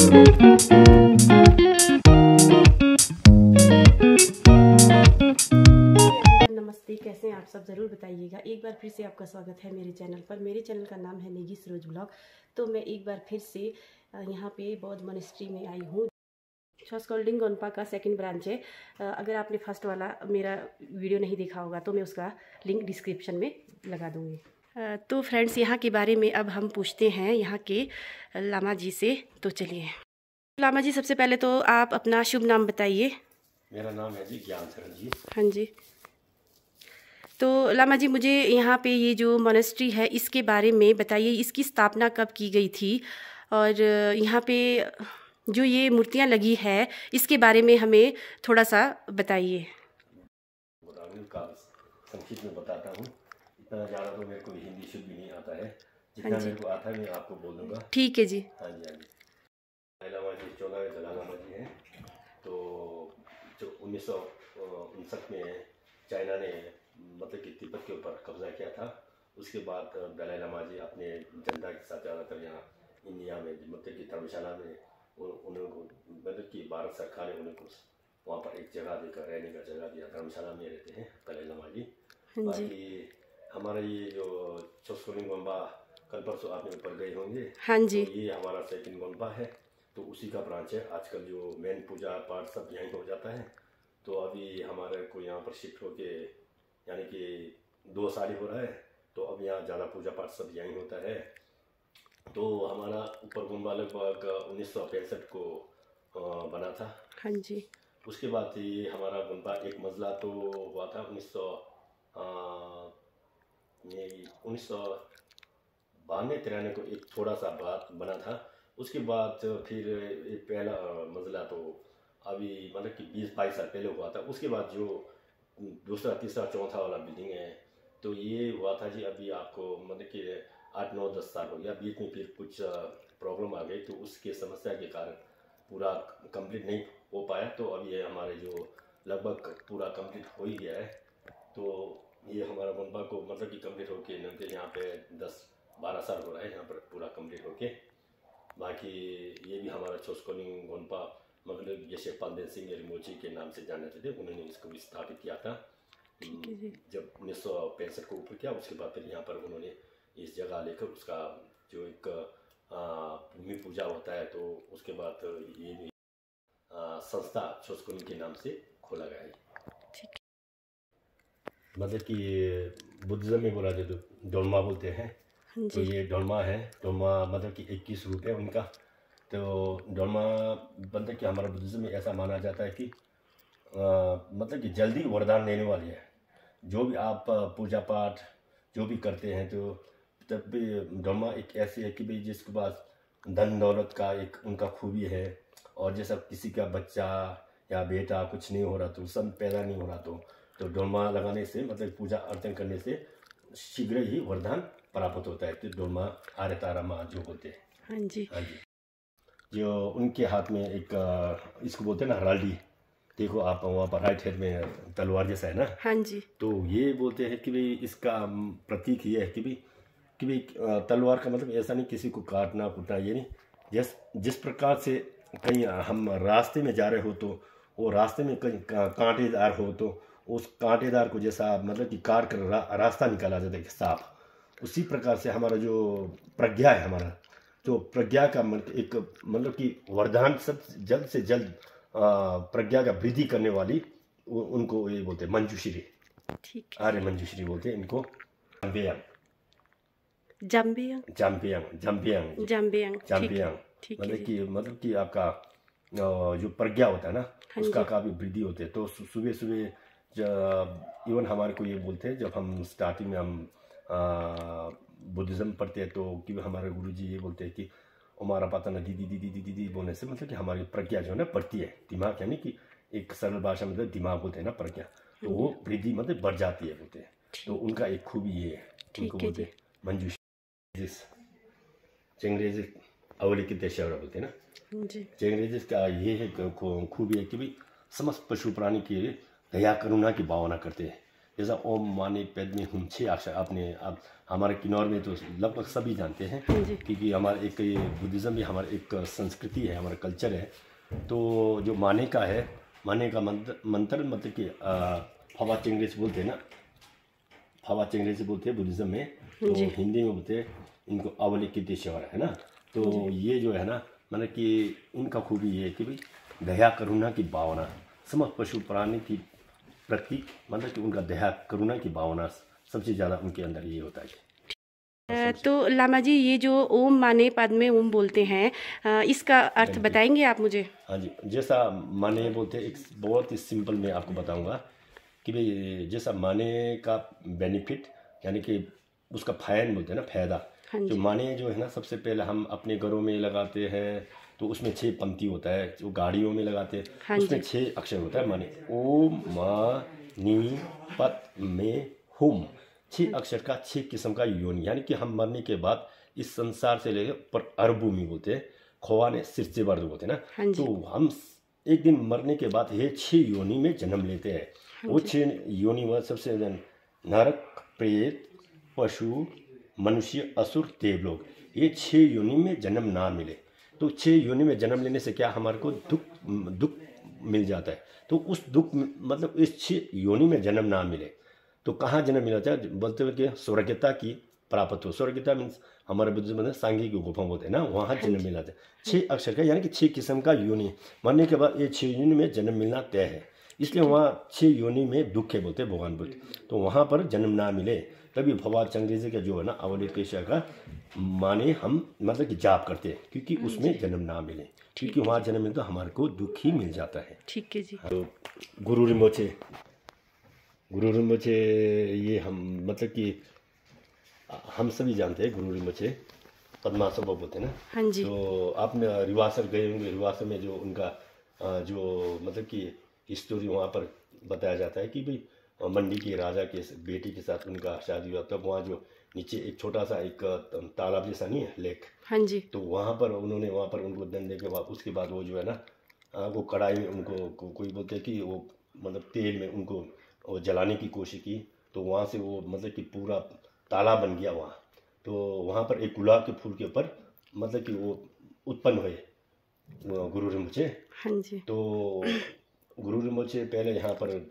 नमस्ते, कैसे हैं आप सब? ज़रूर बताइएगा। एक बार फिर से आपका स्वागत है मेरे चैनल पर। मेरे चैनल का नाम है नेगी सरोज ब्लॉग। तो मैं एक बार फिर से यहाँ पे बौद्ध मोनेस्ट्री में आई हूँ। छॉस्कोल्डिंग गोन्पा का सेकंड ब्रांच है। अगर आपने फर्स्ट वाला मेरा वीडियो नहीं देखा होगा तो मैं उसका लिंक डिस्क्रिप्शन में लगा दूँगी। तो फ्रेंड्स, यहाँ के बारे में अब हम पूछते हैं यहाँ के लामा जी से। तो चलिए लामा जी, सबसे पहले तो आप अपना शुभ नाम बताइए। मेरा नाम है जी ज्ञान शरण जी। हाँ जी। तो लामा जी, मुझे यहाँ पे ये जो मोनेस्ट्री है इसके बारे में बताइए। इसकी स्थापना कब की गई थी और यहाँ पे जो ये मूर्तियाँ लगी है इसके बारे में हमें थोड़ा सा बताइए। संक्षिप्त में बताता हूँ। इतना ज़्यादा तो मेरे को हिंदी शुद्ध भी नहीं आता है। जितना मेरे को आता है मैं आपको बोल दूँगा। ठीक है जी। हाँ जी, हाँ जी। लामा जी 14वें दलाई लामा जी हैं। तो जो 1959 में चाइना ने मतलब कि तिब्बत के ऊपर कब्जा किया था। उसके बाद दलाई लामा जी अपने जनता के साथ ज़्यादातर यहाँ इंडिया में मतलब कि धर्मशाला में उनको मतलब कि भारत सरकार ने उनको वहाँ पर एक जगह देकर रहने का जगह दिया। धर्मशाला में रहते हैं दलाई लामा जी। बाकी हमारा ये जो छॉस्कोल्डिंग गोन्पा कल परसों आपने ऊपर गए होंगे। हाँ जी। तो ये हमारा सेकंड गोन्पा है, तो उसी का ब्रांच है। आजकल जो मेन पूजा पाठ सब यहीं हो जाता है। तो अभी हमारे को यहाँ पर शिफ्ट होके यानी कि 2 साल हो रहा है। तो अब यहाँ ज़्यादा पूजा पाठ सब यहीं होता है। तो हमारा ऊपर गोन्पा लगभग 1965 को बना था। हाँ जी। उसके बाद ये हमारा गोन्पा एक मंजिला तो हुआ था 1992-93 को एक थोड़ा सा बात बना था। उसके बाद फिर एक पहला मंजिला तो अभी मतलब कि 20-22 साल पहले हुआ था। उसके बाद जो दूसरा तीसरा चौथा वाला बिल्डिंग है तो ये हुआ था जी अभी आपको मतलब कि 8-9-10 साल हो गया। बीच में फिर कुछ प्रॉब्लम आ गई तो उसके समस्या के कारण पूरा कंप्लीट नहीं हो पाया। तो अब ये हमारे जो लगभग पूरा कंप्लीट हो ही गया है। तो ये हमारा गोन्पा को मतलब कि कंप्लीट होके नंतर यहाँ पे 10-12 साल हो रहा है यहाँ पर पूरा कंप्लीट होके। बाकी ये भी हमारा छॉस्कोल्डिंग गोन्पा मतलब जैसे पालदेव सिंह रिमोची के नाम से जाने थे, उन्होंने इसको भी स्थापित किया था जब 1965 को ऊपर किया। उसके बाद फिर यहाँ पर उन्होंने इस जगह लेकर उसका जो एक भूमि पूजा होता है तो उसके बाद ये भी संस्था छॉस्कोल्डिंग के नाम से खोला गया है। मतलब कि बुद्धिज्म में बोला जाए तो डोलमा बोलते हैं। तो ये डोलमा है। डोलमा मतलब कि 21 रूप है उनका। तो डोलमा मतलब कि हमारा बुद्धिज्म में ऐसा माना जाता है कि मतलब कि जल्दी वरदान देने वाली है। जो भी आप पूजा पाठ जो भी करते हैं तो तब भी डोलमा एक ऐसी है कि भाई जिसके पास धन दौलत का एक उनका खूबी है। और जैसा किसी का बच्चा या बेटा कुछ नहीं हो रहा तो सब पैदा नहीं हो रहा तो डोलमा लगाने से मतलब पूजा अर्चन करने से शीघ्र ही वरदान प्राप्त होता है। तो डोलमा आर्य तारा माँ जो बोलते हैं। हाँ जी। हाँ जी। जो उनके हाथ में एक इसको बोलते हैं ना हराल्डी, देखो आप वहाँ पर राइट हैंड में तलवार जैसा है ना। हाँ जी। तो ये बोलते हैं कि भाई इसका प्रतीक ये है कि भाई तलवार का मतलब ऐसा नहीं किसी को काटना कूटना, ये नहीं। जिस प्रकार से कहीं हम रास्ते में जा रहे हो तो वो रास्ते में कहीं कांटेदार हो तो उस कांटेदार को जैसा मतलब कि काट कर रास्ता निकाला जाता है साफ, उसी प्रकार से हमारा जो प्रज्ञा है, हमारा जो प्रज्ञा का एक मतलब कि वरदान सब जल्द से जल्द प्रज्ञा का वृद्धि करने वाली उनको ये बोलते हैं मंजूश्री। ठीक। आर्य मंजूश्री बोलते हैं इनको। जाम्बियांग मतलब कि आपका जो प्रज्ञा होता है ना उसका काफ़ी वृद्धि होती है। तो सुबह सुबह इवन हमारे को ये बोलते हैं जब हम स्टार्टिंग में हम बुद्धिज़्म पढ़ते हैं तो कि हमारे गुरुजी ये बोलते हैं कि हमारा पता ना दीदी दीदी दीदी दीदी बोलने से मतलब कि हमारी प्रज्ञा जो है ना बढ़ती है। दिमाग यानी कि एक सरल भाषा में मतलब दिमाग बोलते हैं ना प्रज्ञा, तो वो वृद्धि मतलब बढ़ जाती है बोलते हैं। तो उनका एक खूबी ये है, उनको बोलते हैं मंजूश्री। चेंगरेज अवलिकितेश्वर बोलते हैं ना। चेंगरेज का ये है खूबी है कि भाई समस्त पशु प्राणी की दया करुणा की भावना करते हैं। जैसा ओम माने पैदमे हुम 6 अक्षर आपने अब हमारे किन्नौर में तो लगभग सभी जानते हैं, क्योंकि हमारा एक ये बुद्धिज़्म भी हमारा एक संस्कृति है, हमारा कल्चर है। तो जो माने का है, माने का मंत्र मतलब कि फवा चिंगरे से बोलते हैं ना, फवा चिंगरे से बोलते हैं बुद्धिज़्म में, तो हिंदी में बोलते हैं इनको अवलिकितेश्वर है ना। तो ये जो है ना, मतलब कि इनका खूबी ये है कि भाई दया करुणा की भावना, समस्त पशु प्राणी की प्रति, मतलब कि उनका दया करुणा की भावना सबसे ज़्यादा उनके अंदर ये होता है। तो लामा जी, ये जो ओम माने पद्मे ओम बोलते हैं, इसका अर्थ बताएंगे आप मुझे? हाँ जी, जैसा माने बोलते हैं, एक बहुत ही सिंपल मैं आपको बताऊंगा कि भाई जैसा माने का बेनिफिट यानी कि उसका फायदा बोलते हैं ना, फायदा। जो माने जो है ना, सबसे पहले हम अपने घरों में लगाते हैं तो उसमें 6 पंक्ति होता है, जो गाड़ियों में लगाते हैं उसमें 6 अक्षर होता है माने। ओम मा नी पत में हुम, 6 अक्षर का 6 किस्म का योनि, यानी कि हम मरने के बाद इस संसार से लेकर पर अरबूमी बोलते हैं, खोवाने सिर से वर्द बोलते हैं ना। तो हम एक दिन मरने के बाद ये 6 योनि में जन्म लेते हैं। वो 6 योनि में सबसे नरक, प्रेत, पशु, मनुष्य, असुर, देवलोक, ये 6 योनि में जन्म ना मिले तो 6 योनि में जन्म लेने से क्या हमारे को दुख मिल जाता है। तो उस दुख मतलब इस 6 योनि में जन्म ना मिले तो कहाँ जन्म मिला जाए, बोलते हुए कि स्वर्गता की प्राप्त हो। स्वर्गता मीन्स हमारे बुद्धिज्म में सांघिक गुफा बोलते हैं ना, वहाँ जन्म मिला जाए। 6 अक्षर का यानी कि 6 किस्म का योनि, मरने के बाद ये 6 योनि में जन्म मिलना तय है, इसलिए वहाँ 6 योनि में दुख है बोलते भगवान बुद्ध। तो वहाँ पर जन्म ना मिले तभी भगवान चंगेजी का जो है ना अवलिकेश्वर का माने हम मतलब कि जाप करते हैं, क्योंकि उसमें जन्म ना मिले, क्योंकि वहाँ जन्म मिले तो हमारे को दुख ही मिल जाता है। ठीक है जी। तो गुरु रिम्पोचे ये हम मतलब कि हम सभी जानते हैं गुरु रिम्पोचे पद्मा स्वभाव बोलते हैं ना। हाँ जी। तो आपने रिवासर गए होंगे, रिवासर में जो उनका जो मतलब कि स्टोरी वहाँ पर बताया जाता है कि भाई मंडी के राजा के बेटी के साथ उनका शादी हुआ, तब वहाँ जो नीचे एक छोटा सा एक तालाब जैसा नहीं है, लेक। हाँ जी। तो वहाँ पर उनको दंडे के बाद उसके बाद वो जो है ना वो कढ़ाई में उनको कोई बोलते हैं कि वो मतलब तेल में उनको वो जलाने की कोशिश की, तो वहाँ से वो मतलब कि पूरा तालाब बन गया वहाँ। तो वहाँ पर एक गुलाब के फूल के ऊपर मतलब कि वो उत्पन्न हुए गुरु रिम्पोचे। हाँ जी। तो गुरु रिम्पोचे पहले यहाँ पर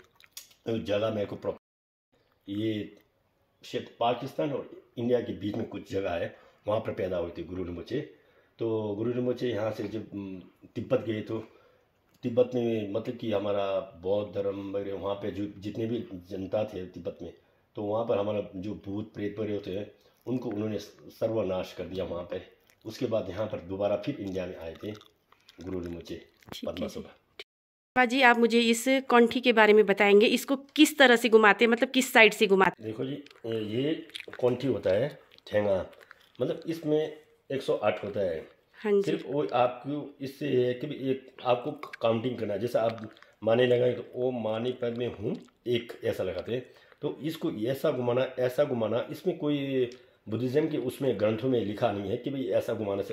जगह मेरे को ये शायद पाकिस्तान और इंडिया के बीच में कुछ जगह है, वहाँ पर पैदा हुए थे गुरु रिम्पोचे। तो गुरु रिम्पोचे यहाँ से जब तिब्बत गए तो तिब्बत में मतलब कि हमारा बौद्ध धर्म वगैरह वहाँ पे जो जितने भी जनता थे तिब्बत में, तो वहाँ पर हमारा जो भूत प्रेत वगैरह होते हैं उनको उन्होंने सर्वनाश कर दिया वहाँ पे। उसके बाद यहाँ पर दोबारा फिर इंडिया में आए थे गुरु रिम्पोचे पद्मा स्वभाव। जी, आप मुझे इस कंठी के बारे में बताएंगे, इसको किस तरह से घुमाते हैं, मतलब किस साइड से घुमाते हैं? देखो जी, ये कंठी होता है ठेंगा, मतलब इसमें 108 होता है। हाँ जी। सिर्फ वो आपको इससे है कि एक आपको काउंटिंग करना है, जैसा आप माने लगाए तो ओ माने पद में हूँ एक ऐसा लगाते हैं, तो इसको ऐसा घुमाना, इसमें कोई बुद्धिज्म के उसमें ग्रंथों में लिखा नहीं है कि भाई ऐसा घुमाने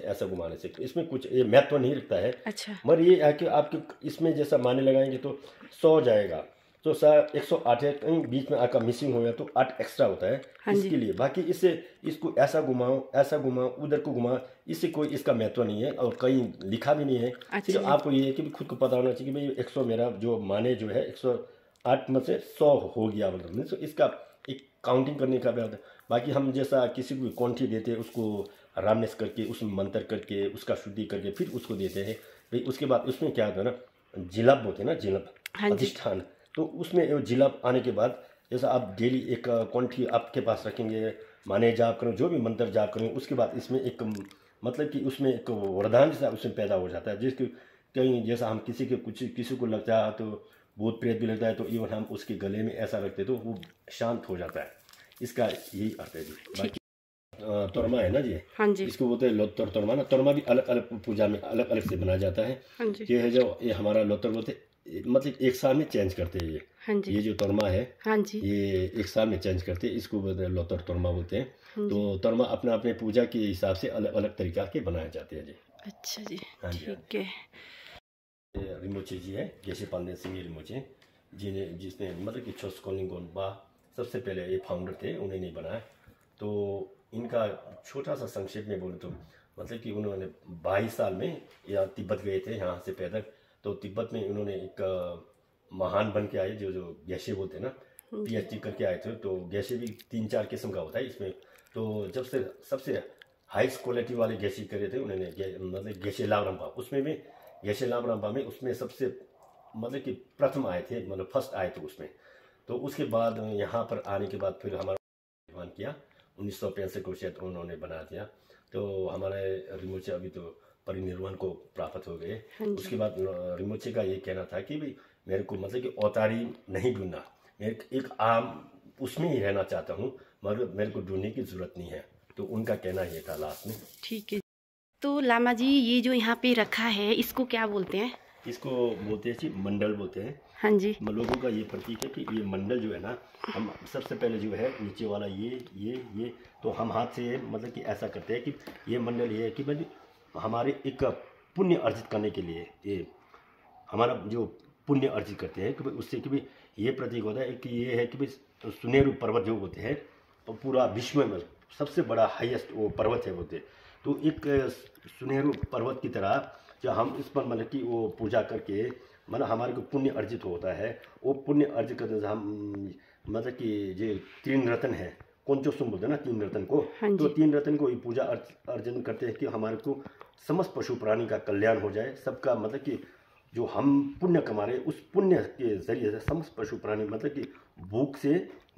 से इसमें कुछ ये महत्व नहीं रखता है। अच्छा। मगर ये है कि आपके इसमें जैसा माने लगाएंगे तो 100 जाएगा, तो सर 108 है, कहीं बीच में आपका मिसिंग हो गया तो 8 एक्स्ट्रा होता है। हाँ इसके लिए बाकी इसको ऐसा घुमाओ उधर को घुमाओ, इससे कोई इसका महत्व नहीं है और कहीं लिखा भी नहीं है। सिर्फ आपको ये है कि खुद को पता होना चाहिए कि भाई 100 मेरा जो माने जो है 108 में से 100 हो गया, मतलब तो इसका एक काउंटिंग करने का भी होता है। बाकी हम जैसा किसी को कंठी देते हैं उसको रामनेस करके उसमें मंत्र करके उसका शुद्धि करके फिर उसको देते हैं भाई। उसके बाद उसमें क्या होता है ना, जिलब होते हैं ना, जिलब अधिष्ठान, तो उसमें जिलब आने के बाद जैसा आप डेली एक कंठी आपके पास रखेंगे, माने जाप करो जो भी मंत्र जाप करें, उसके बाद इसमें एक मतलब कि उसमें एक वरदान जैसा उसमें पैदा हो जाता है, जिसके कहीं जैसा हम किसी को लगता है तो भूत प्रेत भी लगता है, तो इवन हम उसके गले में ऐसा रखते तो वो शांत हो जाता है। इसका यही अर्थ है जी। बाकी तोरमा है ना जी, हाँ जी। इसको बोलते हैं लोत्तर तोरमा ना। तोरमा भी अलग अलग पूजा में अलग अलग से बनाया जाता है। हाँ जी। ये है जो ये हमारा लोत्तर बोलते मतलब एक साल में चेंज करते हैं ये। हाँ जी। ये जो तोरमा है, हाँ जी, ये एक साल में चेंज करते हैं, इसको बोलते हैं लोत्तर तोरमा बोलते हैं। तो तोरमा अपने अपने पूजा के हिसाब से अलग अलग तरीका के बनाए जाते हैं जी। अच्छा जी, हाँ जी। ठीक है। रिम्पोचे जी है, जैसे पालने सिंह रिम्पोचे जिसने मतलब कि छोस्कोलिंगोन बा सबसे पहले ये फाउंडर थे, उन्होंने बनाया। तो इनका छोटा सा संक्षेप में बोले तो मतलब कि उन्होंने 22 साल में यहाँ तिब्बत गए थे, यहाँ से पैदल। तो तिब्बत में उन्होंने एक महान बन के आए, जो गैशे बोलते हैं ना, PhD करके आए थे। तो गैशे भी 3-4 किस्म का होता है इसमें। तो जब से सबसे हाईस्ट क्वालिटी वाले गैशे करे थे उन्होंने, मतलब गैशे लावरम्पा, उसमें भी गैशे लावरम्पा में उसमें सबसे मतलब कि प्रथम आए थे, मतलब फर्स्ट आए थे उसमें। तो उसके बाद यहाँ पर आने के बाद फिर हमारा निर्माण किया 1965 को शायद उन्होंने बना दिया। तो हमारे रिमोचे अभी तो परिनिर्वाण को प्राप्त हो गए। उसके बाद रिमोचे का ये कहना था कि भाई मेरे को मतलब कि औतारी नहीं ढूंढना, मैं एक आम उसमें ही रहना चाहता हूँ, मगर मेरे को ढूंढने की जरूरत नहीं है। तो उनका कहना ये था लास्ट में। ठीक है। तो लामा जी ये जो यहाँ पे रखा है इसको क्या बोलते हैं? इसको बोलते हैं जी मंडल बोलते हैं। हाँ जी। लोगों का ये प्रतीक है कि ये मंडल जो है ना, हम सबसे पहले जो है नीचे वाला ये तो हम हाथ से मतलब कि ऐसा करते हैं कि ये मंडल ये है कि भाई हमारे एक पुण्य अर्जित करने के लिए, ये हमारा जो पुण्य अर्जित करते हैं कि भाई उससे कि भाई ये प्रतीक होता है कि ये है कि भाई सुनेरु पर्वत जो होते हैं तो पूरा विश्व में सबसे बड़ा हाईएस्ट वो पर्वत है बोलते। तो एक सुनेरु पर्वत की तरह जब हम इस पर मतलब कि वो पूजा करके मतलब हमारे को पुण्य अर्जित होता है। वो पुण्य अर्जित करने से हम मतलब कि जो 3 रत्न है, कौन जो सुन बोलते हैं ना 3 रत्न को, तो 3 रत्न को ये पूजा अर्जन करते हैं कि हमारे को समस्त पशु प्राणी का कल्याण हो जाए, सबका मतलब कि जो हम पुण्य कमा रहे उस पुण्य के जरिए से समस्त पशु प्राणी मतलब कि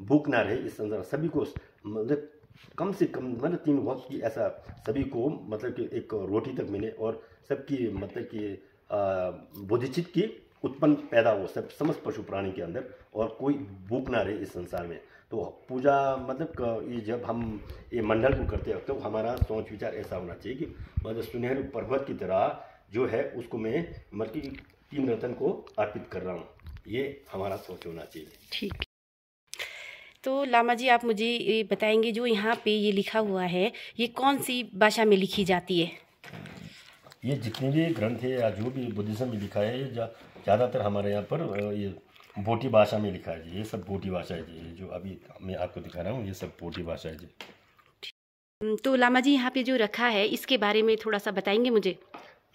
भूख ना रहे इस संसार, सभी को मतलब कम से कम मतलब 3 वक्त की ऐसा सभी को मतलब कि एक रोटी तक मिले और सबकी मतलब कि बोधिचित की उत्पन्न पैदा हो सब समस्त पशु प्राणी के अंदर, और कोई भूख ना रहे इस संसार में। तो पूजा मतलब ये जब हम ये मंडल को करते हैं तो हमारा सोच विचार ऐसा होना चाहिए कि मतलब सुनहरे पर्वत की तरह जो है उसको मैं मतलब कि 3 रत्न को अर्पित कर रहा हूँ, ये हमारा सोच होना चाहिए। ठीक। तो लामा जी आप मुझे ये बताएंगे जो यहाँ पे ये लिखा हुआ है ये कौन सी भाषा में लिखी जाती है? ये जितने भी ग्रंथ है या जो भी बुद्धिज्म में लिखा है ज़्यादातर हमारे यहाँ पर ये बोटी भाषा में लिखा है जी। ये सब बोटी भाषा है जी, जो अभी मैं आपको दिखा रहा हूँ ये सब बोटी भाषा है जी। तो लामा जी यहाँ पे जो रखा है इसके बारे में थोड़ा सा बताएंगे मुझे?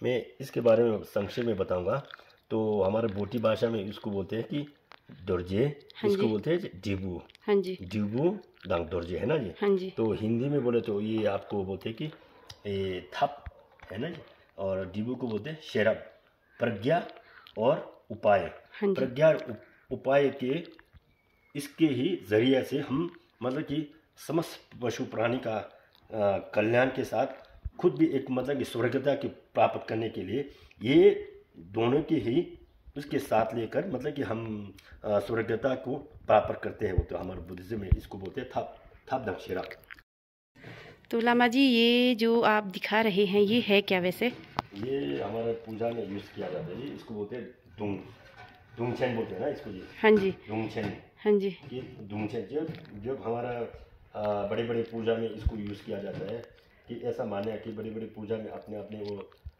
मैं इसके बारे में संक्षेप में बताऊंगा। तो हमारे बोटी भाषा में इसको बोलते हैं कि दर्जे, इसको बोलते हैं डिबू। हाँ जी। डिबू दांग दर्जे है ना जी। हाँ जी। तो हिंदी में बोले तो ये आपको बोलते हैं कि ये थप है ना जी, और डिबू को बोलते हैं शेरब, प्रज्ञा और उपाय। हाँ प्रज्ञा उपाय के इसके ही जरिए से हम मतलब कि समस्त पशु प्राणी का कल्याण के साथ खुद भी एक मतलब कि स्वर्गता की प्राप्त करने के लिए ये दोनों के ही उसके साथ लेकर मतलब कि हम स्वर्गता को प्राप्त करते हैं। वो तो हमारे बुद्धिज्म में इसको बोलते हैं थप दक्षिणा। तो लामा जी ये जो आप दिखा रहे हैं ये है क्या वैसे? ये हमारे पूजा में यूज़ किया जाता है, इसको बोलते हैं दुंगछेन बोलते हैं ना इसको जी। हाँ जी। दुंगछेन। हाँ जी। ये दुंगछेन जब हमारा बड़े बड़े पूजा में इसको यूज़ किया जाता है कि ऐसा माने है कि बड़ी बड़ी पूजा में अपने अपने वो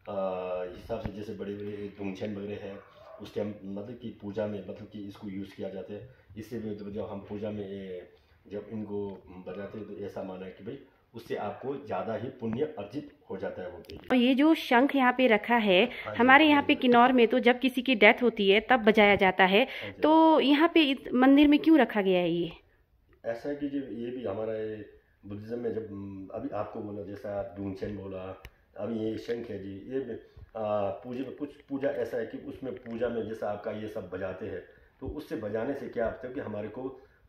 हिसाब से जैसे बड़े बड़े दुंगछेन वगैरह है उस टाइम मतलब कि पूजा में मतलब कि इसको यूज़ किया जाता है। इससे भी जब हम पूजा में जब इनको बजाते हैं तो ऐसा माना है कि भाई उससे आपको ज़्यादा ही पुण्य अर्जित हो जाता है। बोलते हैं। और ये जो शंख यहाँ पे रखा है हमारे यहाँ पे किन्नौर में तो जब किसी की डेथ होती है तब बजाया जाता है, तो यहाँ पे मंदिर में क्यों रखा गया है ये? ऐसा है कि जब ये भी हमारा बुद्धिज्म में जब अभी आपको बोला जैसा आप दुंगछेन बोला, अभी ये शंख है जी, ये पूजा में कुछ पूजा ऐसा है कि उसमें पूजा में जैसा आपका ये सब बजाते हैं तो उससे बजाने से क्या होता है कि हमारे को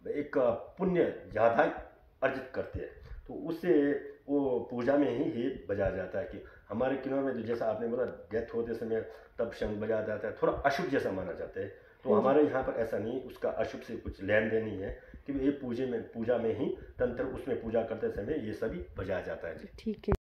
एक पुण्य ज़्यादा अर्जित करते हैं। तो उससे वो पूजा में ही बजाया जाता है कि हमारे किन्नौर में जो जैसा आपने बोला डेथ होते समय तब शंख बजाया जाता है, थोड़ा अशुभ जैसा माना जाता है। तो हमारे यहाँ पर ऐसा नहीं, उसका अशुभ से कुछ लेन देन नहीं है कि ये पूजा में ही तंत्र उसमें पूजा करते समय ये सभी बजाया जाता है। ठीक है।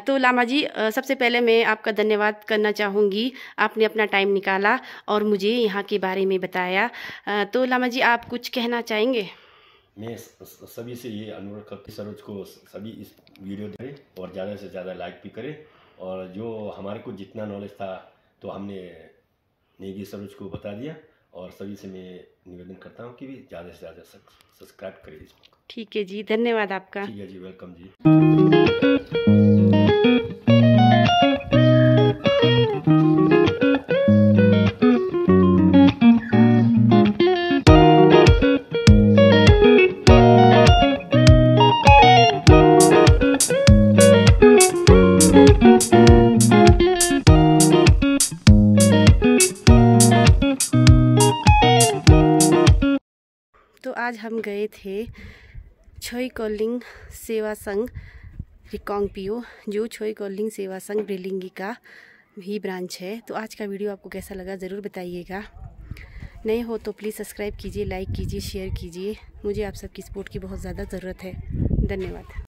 तो लामा जी सबसे पहले मैं आपका धन्यवाद करना चाहूँगी, आपने अपना टाइम निकाला और मुझे यहाँ के बारे में बताया। तो लामा जी आप कुछ कहना चाहेंगे? मैं सभी से ये अनुरोध करती सरोज को सभी इस वीडियो देखें और ज़्यादा से ज़्यादा लाइक भी करें। और जो हमारे को जितना नॉलेज था तो हमने नेगी सरोज को बता दिया। और सभी से मैं निवेदन करता हूँ कि भी ज़्यादा से ज़्यादा सब्सक्राइब करें इसको। ठीक है जी, धन्यवाद आपका। ठीक है जी, वेलकम जी। तो आज हम गए थे छोई कोलिंग सेवा संघ रिकांगपिओ, जो छोई कोलिंग सेवा संघ ब्रेलिंगी का भी ब्रांच है। तो आज का वीडियो आपको कैसा लगा ज़रूर बताइएगा। नए हो तो प्लीज़ सब्सक्राइब कीजिए, लाइक कीजिए, शेयर कीजिए। मुझे आप सबकी सपोर्ट की बहुत ज़्यादा ज़रूरत है। धन्यवाद।